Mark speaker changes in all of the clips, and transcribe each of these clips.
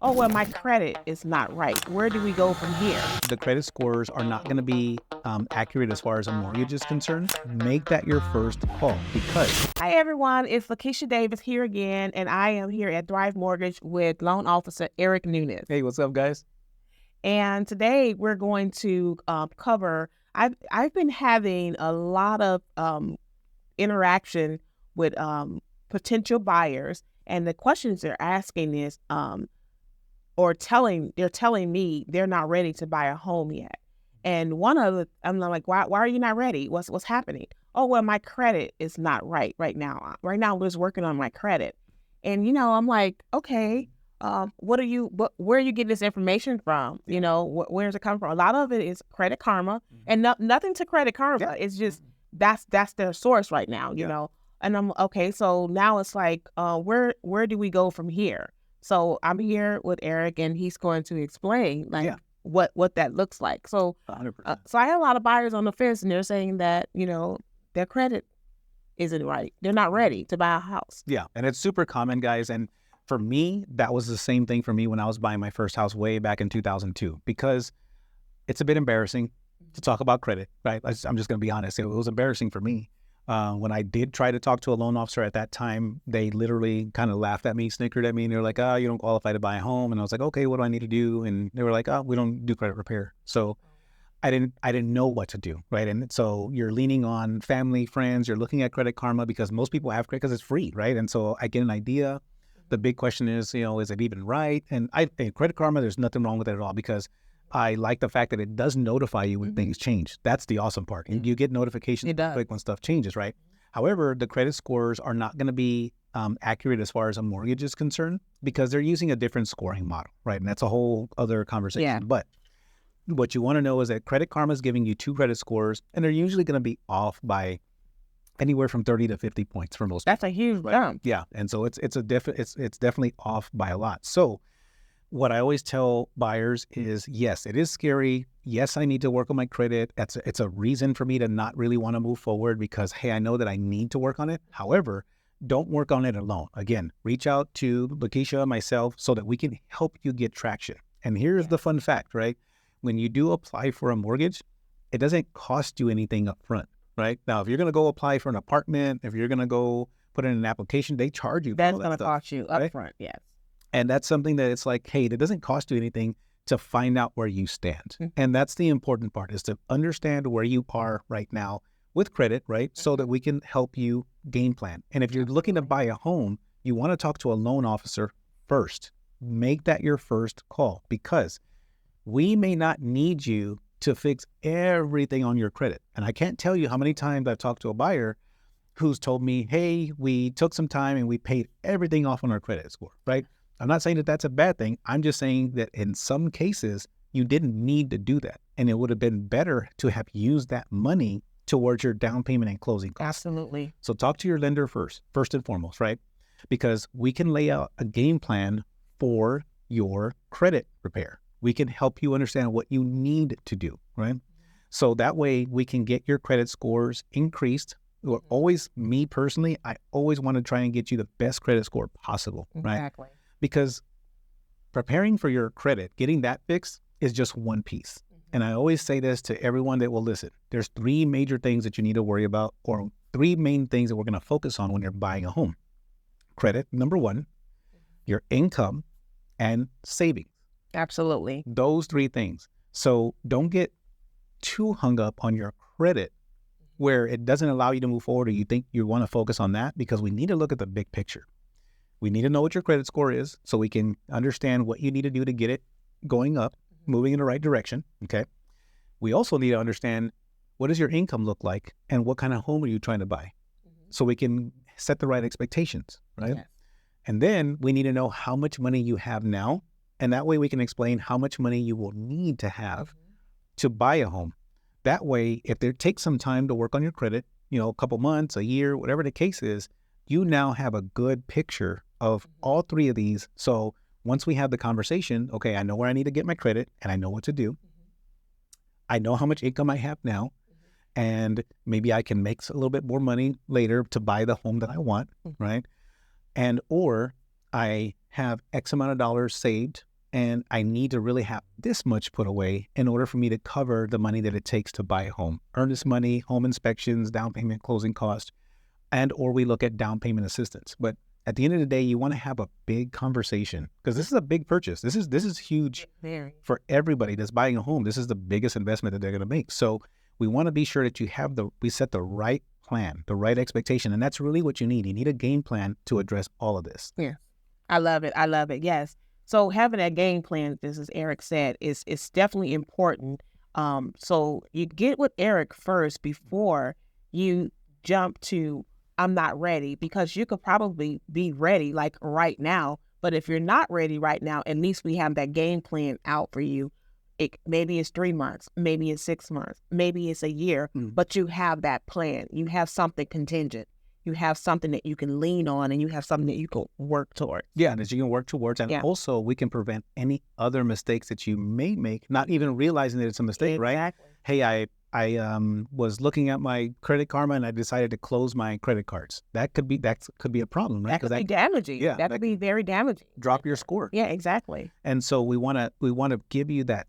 Speaker 1: Oh, well, my credit is not right. Where do we go from here?
Speaker 2: The credit scores are not going to be accurate as far as a mortgage is concerned. Make that your first call because
Speaker 1: Hi, everyone. It's Lakeisha Davis here again, and I am here at Thrive Mortgage with loan officer Eric Nunez.
Speaker 2: hey, what's up, guys?
Speaker 1: And today we're going to cover. I've been having a lot of interaction with potential buyers, and the questions they're asking is they're telling me they're not ready to buy a home yet. And I'm like, why are you not ready? What's happening? Oh, well, my credit is not right now. Right now, I'm just working on my credit. And, I'm like, okay, where are you getting this information from? Where's it coming from? A lot of it is Credit Karma, and nothing to Credit Karma.
Speaker 2: Yeah.
Speaker 1: It's just, that's their source right now, you know? And I'm okay. So now it's like, where do we go from here? So I'm here with Eric, and he's going to explain what that looks like. So,
Speaker 2: 100%.
Speaker 1: so I have a lot of buyers on the fence, and they're saying that their credit isn't right. They're not ready to buy a house.
Speaker 2: Yeah, and it's super common, guys. And for me, that was the same thing for me when I was buying my first house way back in 2002, because it's a bit embarrassing to talk about credit, right? I'm just going to be honest. It was embarrassing for me. When I did try to talk to a loan officer at that time, they literally kind of laughed at me, snickered at me, and they were like, "Oh, you don't qualify to buy a home." And I was like, "Okay, what do I need to do?" And they were like, "Oh, we don't do credit repair." So I didn't know what to do, right? And so you're leaning on family, friends, you're looking at Credit Karma because most people have credit because it's free, right? And so I get an idea. The big question is, is it even right? And I think Credit Karma, there's nothing wrong with it at all because I like the fact that it does notify you when things change. That's the awesome part. And you get notifications like when stuff changes, right? However, the credit scores are not going to be accurate as far as a mortgage is concerned because they're using a different scoring model, right? And that's a whole other conversation.
Speaker 1: Yeah.
Speaker 2: But what you want to know is that Credit Karma is giving you two credit scores, and they're usually going to be off by anywhere from 30 to 50 points for most.
Speaker 1: That's a huge jump.
Speaker 2: Yeah, and so it's definitely off by a lot. So what I always tell buyers is, yes, it is scary. Yes, I need to work on my credit. It's a reason for me to not really want to move forward because, hey, I know that I need to work on it. However, don't work on it alone. Again, reach out to Lakeisha, myself, so that we can help you get traction. And here's the fun fact, right? When you do apply for a mortgage, it doesn't cost you anything up front, right? Now, if you're going to go apply for an apartment, if you're going to go put in an application, they charge you.
Speaker 1: That's going to cost you up front, yes.
Speaker 2: And that's something that it's like, hey, it doesn't cost you anything to find out where you stand. And that's the important part, is to understand where you are right now with credit, right? So that we can help you game plan. And if you're looking to buy a home, you want to talk to a loan officer first. Make that your first call because we may not need you to fix everything on your credit. And I can't tell you how many times I've talked to a buyer who's told me, hey, we took some time and we paid everything off on our credit score, right? I'm not saying that that's a bad thing. I'm just saying that in some cases, you didn't need to do that. And it would have been better to have used that money towards your down payment and closing costs.
Speaker 1: Absolutely.
Speaker 2: So talk to your lender first and foremost, right? Because we can lay out a game plan for your credit repair. We can help you understand what you need to do, right? So that way we can get your credit scores increased. Me personally, I always want to try and get you the best credit score possible, right?
Speaker 1: Exactly.
Speaker 2: Because preparing for your credit, getting that fixed is just one piece. And I always say this to everyone that will listen. There's three major things that you need to worry about, or three main things that we're going to focus on when you're buying a home. Credit, number one, your income, and savings.
Speaker 1: Absolutely.
Speaker 2: Those three things. So don't get too hung up on your credit where it doesn't allow you to move forward or you think you want to focus on that, because we need to look at the big picture. We need to know what your credit score is so we can understand what you need to do to get it going up, moving in the right direction, okay? We also need to understand what does your income look like and what kind of home are you trying to buy so we can set the right expectations, right?
Speaker 1: Yes.
Speaker 2: And then we need to know how much money you have now, and that way we can explain how much money you will need to have to buy a home. That way, if there takes some time to work on your credit, a couple months, a year, whatever the case is, you now have a good picture of all three of these. So once we have the conversation, okay, I know where I need to get my credit and I know what to do. I know how much income I have now, and maybe I can make a little bit more money later to buy the home that I want, right? And or I have X amount of dollars saved and I need to really have this much put away in order for me to cover the money that it takes to buy a home. Earnest money, home inspections, down payment, closing costs, and or we look at down payment assistance. But at the end of the day, you want to have a big conversation because this is a big purchase. This is huge for everybody that's buying a home. This is the biggest investment that they're going to make. So we want to be sure that we set the right plan, the right expectation. And that's really what you need. You need a game plan to address all of this.
Speaker 1: Yeah. I love it. I love it. Yes. So having that game plan, this is Eric said, is definitely important. So you get with Eric first before you jump to I'm not ready, because you could probably be ready like right now. But if you're not ready right now, at least we have that game plan out for you. Maybe it's 3 months, maybe it's 6 months, maybe it's a year, but you have that plan. You have something contingent. You have something that you can lean on, and you have something that you can work towards.
Speaker 2: Yeah, that you can work towards. And also we can prevent any other mistakes that you may make, not even realizing that it's a mistake, right? Hey, I was looking at my Credit Karma and I decided to close my credit cards. That could be a problem, right?
Speaker 1: That could be damaging. Yeah, that could be very damaging.
Speaker 2: Drop your score.
Speaker 1: Yeah, exactly.
Speaker 2: And so we want to give you that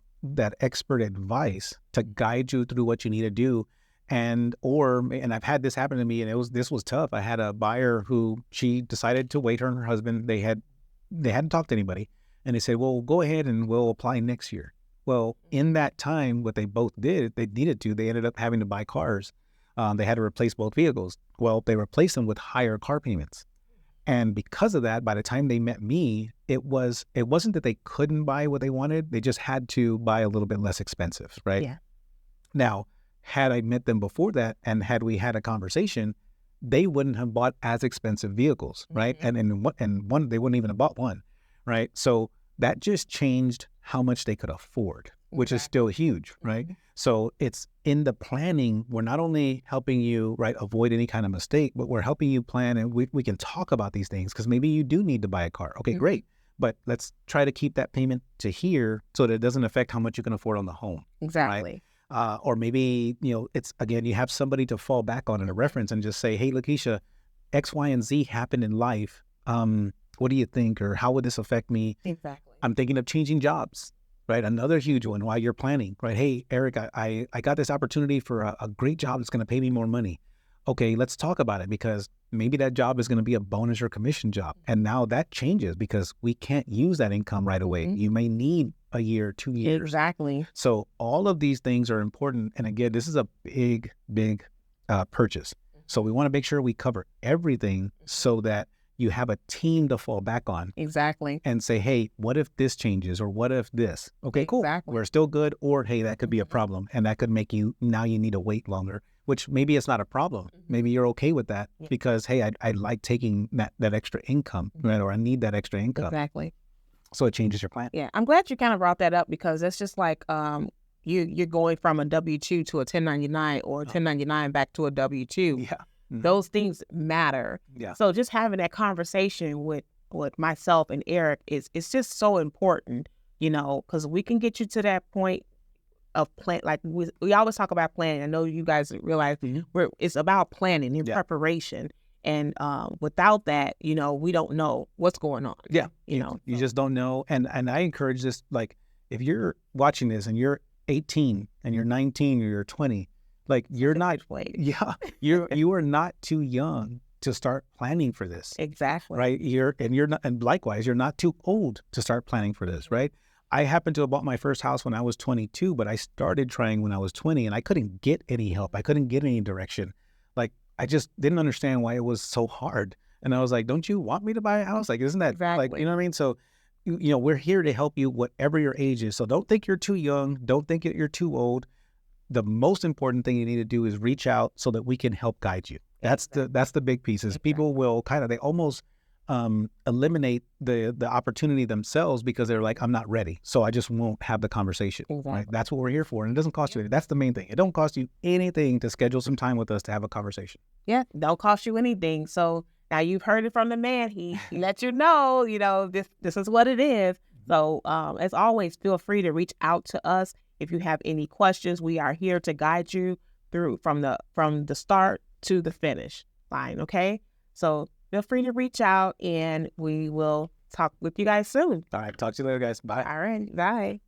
Speaker 2: expert advice to guide you through what you need to do. And I've had this happen to me, and this was tough. I had a buyer who she decided to wait. Her and her husband, they hadn't talked to anybody, and they said, "Well, go ahead and we'll apply next year." Well, in that time, what they both did, they ended up having to buy cars. They had to replace both vehicles. Well, they replaced them with higher car payments. And because of that, by the time they met me, it wasn't that they couldn't buy what they wanted. They just had to buy a little bit less expensive, right?
Speaker 1: Yeah.
Speaker 2: Now, had I met them before that and had we had a conversation, they wouldn't have bought as expensive vehicles, right? Mm-hmm. And one, they wouldn't even have bought one, right? So that just changed how much they could afford, which is still huge, right? Mm-hmm. So it's in the planning, we're not only helping you, right, avoid any kind of mistake, but we're helping you plan, and we can talk about these things because maybe you do need to buy a car. Okay, great. But let's try to keep that payment to here so that it doesn't affect how much you can afford on the home.
Speaker 1: Exactly.
Speaker 2: Right? Or maybe, it's, again, you have somebody to fall back on in a reference and just say, hey, Lakeisha, X, Y, and Z happened in life. What do you think? Or how would this affect me?
Speaker 1: Exactly.
Speaker 2: I'm thinking of changing jobs, right? Another huge one while you're planning, right? Hey, Eric, I got this opportunity for a great job that's going to pay me more money. Okay, let's talk about it, because maybe that job is going to be a bonus or commission job. And now that changes because we can't use that income right away. Mm-hmm. You may need a year, 2 years.
Speaker 1: Exactly.
Speaker 2: So all of these things are important. And again, this is a big purchase. So we want to make sure we cover everything so that you have a team to fall back on.
Speaker 1: Exactly.
Speaker 2: And say, hey, what if this changes? Or what if this? Okay, cool.
Speaker 1: Exactly.
Speaker 2: We're still good. Or, hey, that could be a problem. And that could make now you need to wait longer, which maybe it's not a problem. Mm-hmm. Maybe you're okay with that because, hey, I like taking that extra income, right? Or I need that extra income.
Speaker 1: Exactly.
Speaker 2: So it changes your plan.
Speaker 1: Yeah. I'm glad you kind of brought that up, because it's just like you're going from a W-2 to a 1099 or 1099 back to a W-2.
Speaker 2: Yeah. Mm-hmm.
Speaker 1: Those things matter.
Speaker 2: Yeah.
Speaker 1: So just having that conversation with myself and Eric it's just so important, because we can get you to that point of plan. Like we always talk about planning. I know you guys realize it's about planning and preparation. And without that, we don't know what's going on.
Speaker 2: Yeah. You just don't know. And I encourage this, like, if you're watching this and you're 18 and you're 19 or you're 20, like you are not too young to start planning for this.
Speaker 1: Exactly.
Speaker 2: Right. And likewise, you're not too old to start planning for this. Right. I happened to have bought my first house when I was 22, but I started trying when I was 20 and I couldn't get any help. I couldn't get any direction. Like, I just didn't understand why it was so hard. And I was like, don't you want me to buy a house? Like, isn't that like, you know what I mean? So, we're here to help you whatever your age is. So don't think you're too young. Don't think you're too old. The most important thing you need to do is reach out so that we can help guide you. That's the big piece is people will they almost eliminate the opportunity themselves because they're like, I'm not ready, so I just won't have the conversation. Exactly. Right? That's what we're here for. And it doesn't cost you anything. That's the main thing. It don't cost you anything to schedule some time with us to have a conversation.
Speaker 1: Yeah, don't cost you anything. So now you've heard it from the man. He let you know, this is what it is. So as always, feel free to reach out to us. If you have any questions, we are here to guide you through from the start to the finish line, okay? So feel free to reach out and we will talk with you guys soon.
Speaker 2: All right. Talk to you later, guys. Bye.
Speaker 1: All right. Bye.